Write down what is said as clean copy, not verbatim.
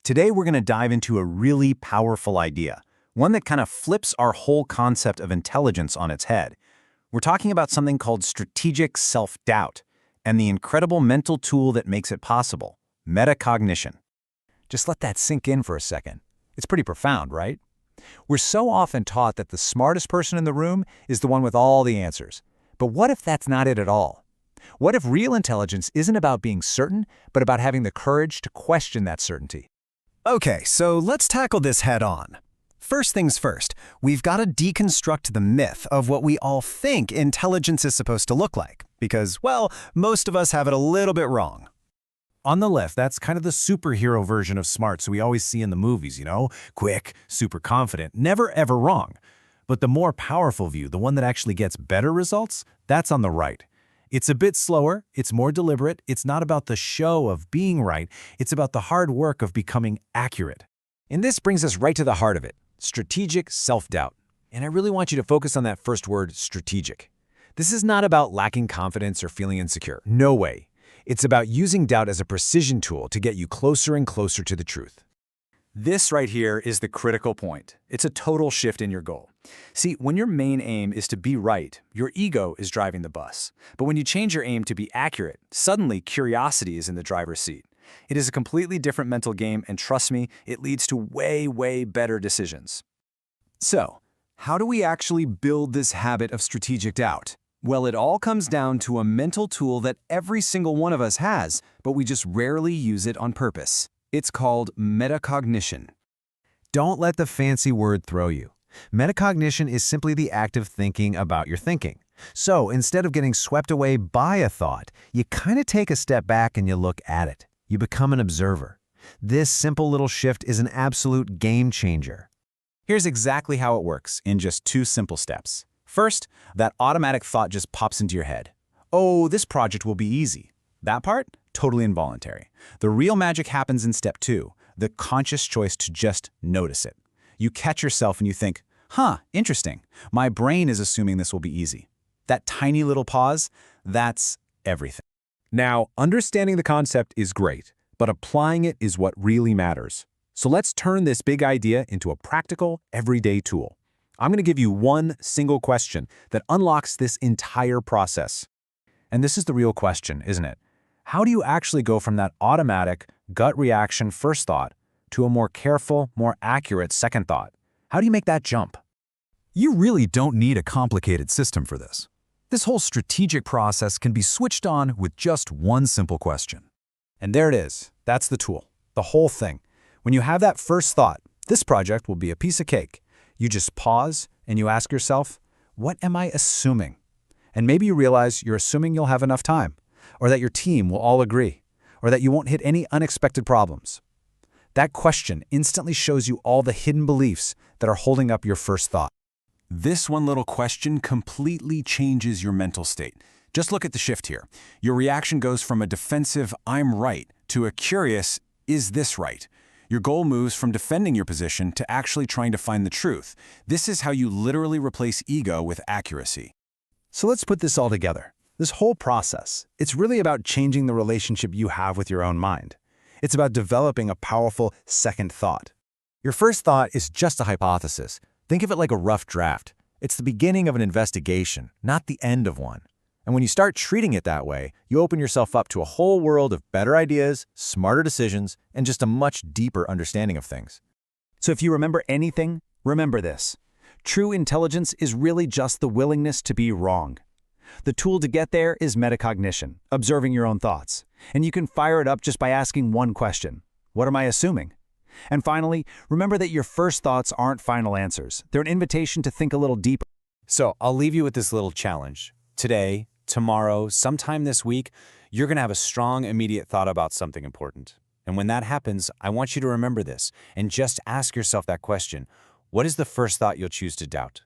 Today we're going to dive into a really powerful idea, one that kind of flips our whole concept of intelligence on its head. We're talking about something called strategic self-doubt and the incredible mental tool that makes it possible, metacognition. Just let that sink in for a second. It's pretty profound, right? We're so often taught that the smartest person in the room is the one with all the answers. But what if that's not it at all? What if real intelligence isn't about being certain, but about having the courage to question that certainty? Okay, so let's tackle this head on. First things first, we've got to deconstruct the myth of what we all think intelligence is supposed to look like, because, well, most of us have it a little bit wrong. On the left, that's kind of the superhero version of smarts we always see in the movies, quick, super confident, never ever wrong. But the more powerful view, the one that actually gets better results, that's on the right. It's a bit slower, it's more deliberate, it's not about the show of being right, it's about the hard work of becoming accurate. And this brings us right to the heart of it, strategic self-doubt. And I really want you to focus on that first word, strategic. This is not about lacking confidence or feeling insecure. No way. It's about using doubt as a precision tool to get you closer and closer to the truth. This right here is the critical point. It's a total shift in your goal. See, when your main aim is to be right, your ego is driving the bus. But when you change your aim to be accurate, suddenly curiosity is in the driver's seat. It is a completely different mental game, and trust me, it leads to way, way better decisions. So, how do we actually build this habit of strategic doubt? Well, it all comes down to a mental tool that every single one of us has, but we just rarely use it on purpose. It's called metacognition. Don't let the fancy word throw you. Metacognition is simply the act of thinking about your thinking. So instead of getting swept away by a thought, you kind of take a step back and you look at it. You become an observer. This simple little shift is an absolute game changer. Here's exactly how it works in just 2 simple steps. First, that automatic thought just pops into your head. Oh, this project will be easy. That part? Totally involuntary. The real magic happens in step 2, the conscious choice to just notice it. You catch yourself and you think, interesting. My brain is assuming this will be easy. That tiny little pause, that's everything. Now, understanding the concept is great, but applying it is what really matters. So let's turn this big idea into a practical, everyday tool. I'm going to give you one single question that unlocks this entire process. And this is the real question, isn't it? How do you actually go from that automatic, gut reaction first thought to a more careful, more accurate second thought? How do you make that jump? You really don't need a complicated system for this. This whole strategic process can be switched on with just one simple question. And there it is. That's the tool, the whole thing. When you have that first thought, this project will be a piece of cake. You just pause and you ask yourself, what am I assuming? And maybe you realize you're assuming you'll have enough time, or that your team will all agree, or that you won't hit any unexpected problems. That question instantly shows you all the hidden beliefs that are holding up your first thought. This one little question completely changes your mental state. Just look at the shift here. Your reaction goes from a defensive, I'm right, to a curious, is this right? Your goal moves from defending your position to actually trying to find the truth. This is how you literally replace ego with accuracy. So let's put this all together. This whole process, it's really about changing the relationship you have with your own mind. It's about developing a powerful second thought. Your first thought is just a hypothesis. Think of it like a rough draft. It's the beginning of an investigation, not the end of one. And when you start treating it that way, you open yourself up to a whole world of better ideas, smarter decisions, and just a much deeper understanding of things. So if you remember anything, remember this. True intelligence is really just the willingness to be wrong. The tool to get there is metacognition, observing your own thoughts. And you can fire it up just by asking one question. What am I assuming? And finally, remember that your first thoughts aren't final answers. They're an invitation to think a little deeper. So I'll leave you with this little challenge. Today, tomorrow, sometime this week, you're going to have a strong, immediate thought about something important. And when that happens, I want you to remember this and just ask yourself that question. What is the first thought you'll choose to doubt?